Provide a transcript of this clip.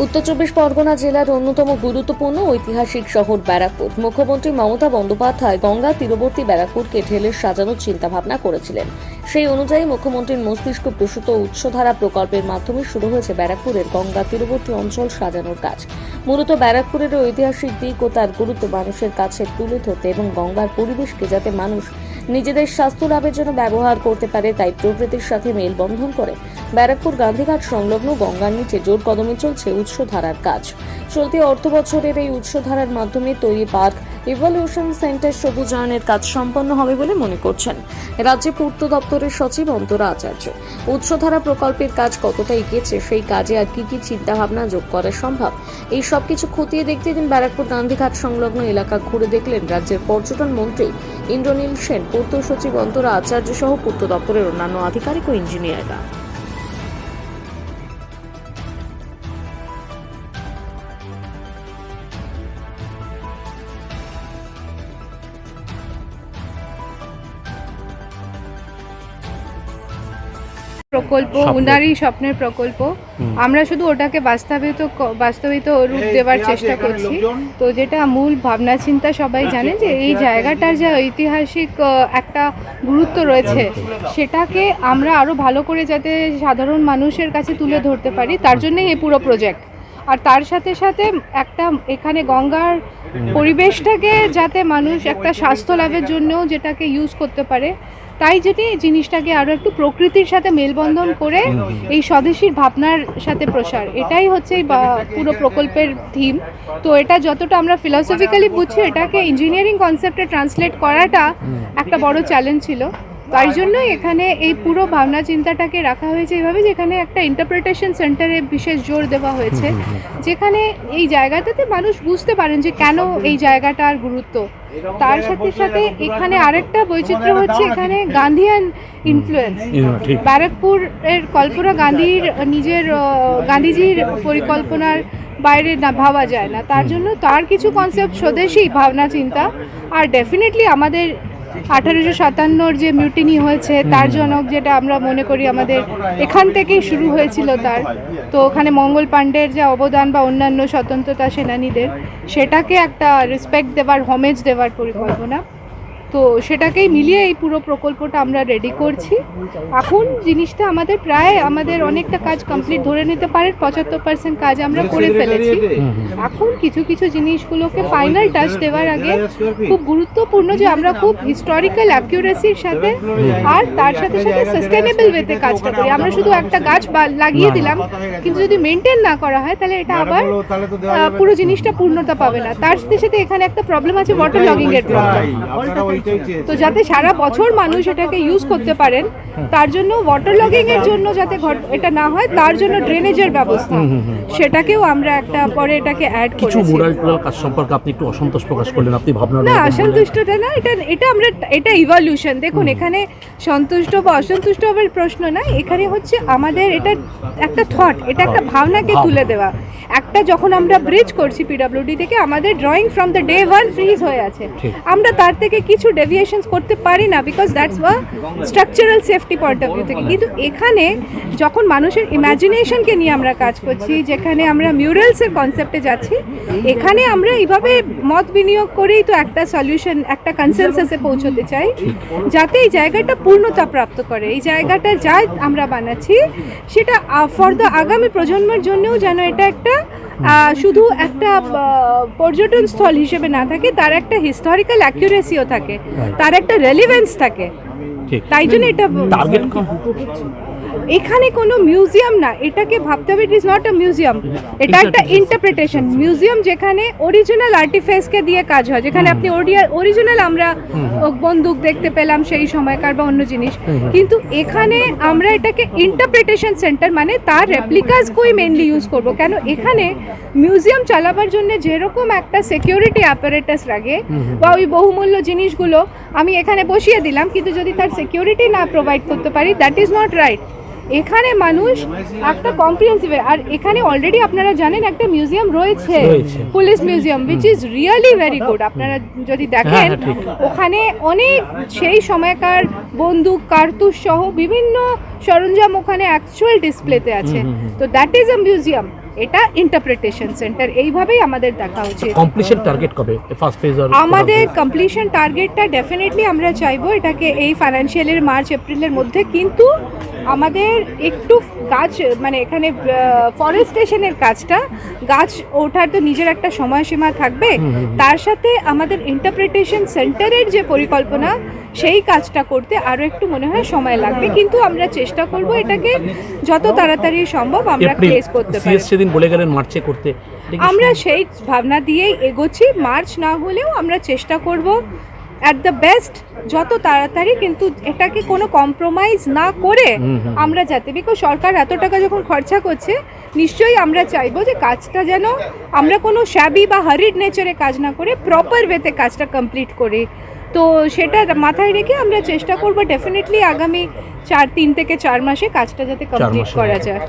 উত্তর চব্বিশ পরগনা জেলার অন্যতম গুরুত্বপূর্ণ ঐতিহাসিক শহর ব্যারাকপুর। মুখ্যমন্ত্রী মমতা বন্দ্যোপাধ্যায় গঙ্গা তীরবর্তী ব্যারাকপুরকে ঢেলে সাজানোর চিন্তাভাবনা করেছিলেন। সেই অনুযায়ী মুখ্যমন্ত্রীর মস্তিষ্ক প্রসূত উৎসধারা প্রকল্পের মাধ্যমে শুরু হয়েছে ব্যারাকপুরের গঙ্গা তীরবর্তী অঞ্চল সাজানোর কাজ। মূলত ব্যারাকপুরের ঐতিহাসিক দিক ও তার গুরুত্ব মানুষের কাছে তুলে ধরতে এবং গঙ্গার পরিবেশকে যাতে মানুষ নিজেদের স্বাস্থ্য লাভের জন্য ব্যবহার করতে পারে, তাই প্রকৃতির সাথে মেলবন্ধন করে ব্যারাকপুর গান্ধীঘাট সংলগ্ন গঙ্গার নিচে জোর কদমে চলছে উৎসধারার কাজ। চলতি অর্থ বছরের এই উৎসধারার মাধ্যমে তৈরি পার্ক ইভলিউশন সেন্টার সবুজায়নের কাজ সম্পন্ন হবে বলে মনে করছেন রাজ্যে পূর্ত দপ্তরের সচিব অন্তরা আচার্য। উৎসধারা প্রকল্পের কাজ কতটা এগিয়েছে, সেই কাজে আর কি কি চিন্তাভাবনা যোগ করা সম্ভব, এই সব কিছু খতিয়ে দেখতে দিন ব্যারাকপুর গান্ধীঘাট সংলগ্ন এলাকা ঘুরে দেখলেন রাজ্যের পর্যটন মন্ত্রী ইন্দ্রনীল সেন, পূর্ত সচিব অন্তরা আচার্য সহ পূর্ত দপ্তরের অন্যান্য আধিকারিক ও ইঞ্জিনিয়াররা। প্রকল্প উনারই স্বপ্নের প্রকল্প। আমরা শুধু ওটাকে বাস্তবিত রূপ দেওয়ার চেষ্টা করছি। তো যেটা মূল ভাবনা চিন্তা, সবাই জানে যে এই জায়গাটার যে ঐতিহাসিক একটা গুরুত্ব রয়েছে, সেটাকে আমরা আরও ভালো করে যাতে সাধারণ মানুষের কাছে তুলে ধরতে পারি, তার জন্যই এই পুরো প্রজেক্ট। আর তার সাথে সাথে একটা এখানে গঙ্গার পরিবেশটাকে যাতে মানুষ একটা স্বাস্থ্য লাভের জন্যও যেটাকে ইউজ করতে পারে, তাই যেটি জিনিসটাকে আরও একটু প্রকৃতির সাথে মেলবন্ধন করে এই স্বদেশীর ভাবনার সাথে প্রসার, এটাই হচ্ছে পুরো প্রকল্পের থিম। তো এটা যতটা আমরা ফিলসফিক্যালি বুঝছি, এটাকে ইঞ্জিনিয়ারিং কনসেপ্টে ট্রান্সলেট করাটা একটা বড় চ্যালেঞ্জ ছিল। তাই জন্যই এখানে এই পুরো ভাবনা চিন্তাটাকে রাখা হয়েছে এইভাবে, যেখানে একটা ইন্টারপ্রিটেশন সেন্টারে বিশেষ জোর দেওয়া হয়েছে, যেখানে এই জায়গাটাতে মানুষ বুঝতে পারেন যে কেন এই জায়গাটার গুরুত্ব। তার সাথে সাথে এখানে আরেকটা বৈচিত্র্য হচ্ছে, এখানে গান্ধীয়ান ইনফ্লুয়েন্স। ব্যারাকপুরের কল্পনা গান্ধীজির পরিকল্পনার বাইরে না ভাবা যায় না, তার জন্য তার কিছু কনসেপ্ট স্বদেশী ভাবনা চিন্তা। আর ডেফিনেটলি আমাদের 1857 যে মিউটিনি হয়েছে, তার জনক যেটা আমরা মনে করি আমাদের এখান থেকেই শুরু হয়েছিল তার। তো ওখানে মঙ্গল পাণ্ডের যে অবদান বা অন্যান্য স্বতন্ত্রতা সেনানীদের, সেটাকে একটা রেসপেক্ট দেওয়ার, হোমেজ দেওয়ার পরিকল্পনা। তো সেটাকেই মিলিয়ে এই পুরো প্রকল্পটা আমরা রেডি করছি। এখন জিনিসটা আমাদের অনেকটা কাজ কমপ্লিট ধরে নিতে পারে, 75% কাজ আমরা করে ফেলেছি। এখন কিছু কিছু জিনিসগুলোকে ফাইনাল টাচ দেওয়ার আগে খুব গুরুত্বপূর্ণ যে আমরা খুব হিস্টোরিক্যাল অ্যাকিউরেসির সাথে আর তার সাথে সাথে সাস্টেনেবল ওয়েতে কাজটা করি। আমরা শুধু একটা গাছ লাগিয়ে দিলাম, কিন্তু যদি মেনটেন না করা হয়, তাহলে এটা আবার পুরো জিনিসটা পূর্ণতা পাবে না। তার সাথে সাথে এখানে একটা প্রবলেম আছে, ওয়াটার লগিং এর প্রবলেম। তো যাতে সারা বছর মানুষ এটাকে ইউজ করতে পারেন, তার জন্য ওয়াটার লগিং এর জন্য যাতে এটা না হয়, তার জন্য ড্রেনেজের ব্যবস্থা, সেটাকেও আমরা একটা পরে এটাকে অ্যাড করেছি। কিছু মোরাল কাজ সম্পর্কে আপনি একটু অসন্তোষ প্রকাশ করলেন, আপনি ভাবনা না, অসন্তুষ্টটা না, এটা ইভলিউশন। দেখুন, এখানে সন্তুষ্ট বা অসন্তুষ্ট হবার প্রশ্ন না, এখানে হচ্ছে আমাদের এটা একটা থট, এটা একটা ভাবনাকে তুলে দেওয়া। একটা যখন আমরা ব্রিজ করছি পিডব্লিউডি থেকে, আমাদের drawing from the day one fridge হয়ে আছে। আমরা তার থেকে কিছু ডেভিয়েশনস করতে পারি না, because that's a structural safety point of view থেকে। কিন্তু এখানে যখন মানুষের ইমাজিনেশনকে নিয়ে আমরা কাজ করছি, যেখানে আমরা মিউরালসের কনসেপ্টে যাচ্ছি, এখানে আমরা এইভাবে মত বিনিয়োগ করেই তো একটা সলিউশন, একটা কনসেনসাসে পৌঁছতে চাই, যাতে এই জায়গাটা পূর্ণতা প্রাপ্ত করে। এই জায়গাটা যা আমরা বানাচ্ছি, সেটা ফর দ্য আগামী প্রজন্মের জন্যও যেন এটা একটা শুধু একটা পর্যটন স্থল হিসেবে না থাকে, তার একটা হিস্টোরিক্যাল অ্যাকিউরেসিও থাকে, তার একটা রেলিভেন্স থাকে। তাই জন্য এটা এখানে কোনো মিউজিয়াম না, এটাকে ভাবতে হবে it is not a museum, এটা একটা ইন্টারপ্রিটেশন। মিউজিয়াম যেখানে অরিজিনাল আর্টিফ্যাক্টসকে দিয়ে কাজ হয়, যেখানে আপনি অরিজিনাল আমরা বন্দুক দেখতে পেলাম সেই সময়কার বা অন্য জিনিস, কিন্তু এখানে আমরা এটাকে ইন্টারপ্রিটেশন সেন্টার, মানে তার রেপ্লিকাসকেই মেনলি ইউজ করব। কেন এখানে মিউজিয়াম চালাবার জন্য যেরকম একটা সিকিউরিটি অ্যাপারেটাস লাগে, বা ওই বহুমূল্য জিনিসগুলো আমি এখানে বসিয়ে দিলাম, কিন্তু যদি তার সিকিউরিটি না প্রোভাইড করতে পারি, দ্যাট ইজ নট রাইট। এখানে মানুষ একটা কম্প্রিহেন্সিভ, আর এখানে অলরেডি আপনারা জানেন একটা মিউজিয়াম রয়েছে, police museum, which is really very good. আপনারা যদি দেখেন, ওখানে অনেক সেই সময়কার বন্দুক, কার্তুজ সহ বিভিন্ন সরঞ্জাম ওখানে অ্যাকচুয়াল ডিসপ্লেতে আছে। তো দ্যাট ইজ আ মিউজিয়াম। এটা ইন্টারপ্রিটেশন সেন্টার, এইভাবেই আমাদের দেখা উচিত। কমপ্লিশন টার্গেট কবে ফার্স্ট ফেজ আর আমাদের কমপ্লিশন টার্গেটটা ডেফিনেটলি আমরা চাইবো এটাকে এই ফাইন্যান্সিয়াল মার্চ এপ্রিলের মধ্যে, কিন্তু আমাদের একটু গাছ মানে এখানে ফরেস্টেশনের কাজটা, গাছ ওঠার তো নিজের একটা সময়সীমা থাকবে, তার সাথে আমাদের ইন্টারপ্রিটেশন সেন্টারের যে পরিকল্পনা সেই কাজটা করতে আরও একটু মনে হয় সময় লাগবে, কিন্তু আমরা চেষ্টা করব এটাকে যত তাড়াতাড়ি সম্ভব আমরা প্লেস করতে পারি। সেদিন বলে গেলেন মার্চে করতে, আমরা সেই ভাবনা দিয়েই এগোচ্ছি। মার্চ না হলেও আমরা চেষ্টা করব অ্যাট দ্য বেস্ট যত তাড়াতাড়ি, কিন্তু এটাকে কোনো কম্প্রোমাইজ না করে আমরা যাতে, বিকজ সরকার এত টাকা যখন খরচা করছে নিশ্চয়ই আমরা চাইবো যে কাজটা যেন আমরা কোনো শ্যাবি বা হারিড নেচারে কাজ না করে প্রপার ওয়েতে কাজটা কমপ্লিট করি। তো সেটা মাথায় রেখে আমরা চেষ্টা করব ডেফিনেটলি আগামী 3 থেকে 4 মাসে কাজটা যাতে কমপ্লিট করা যায়।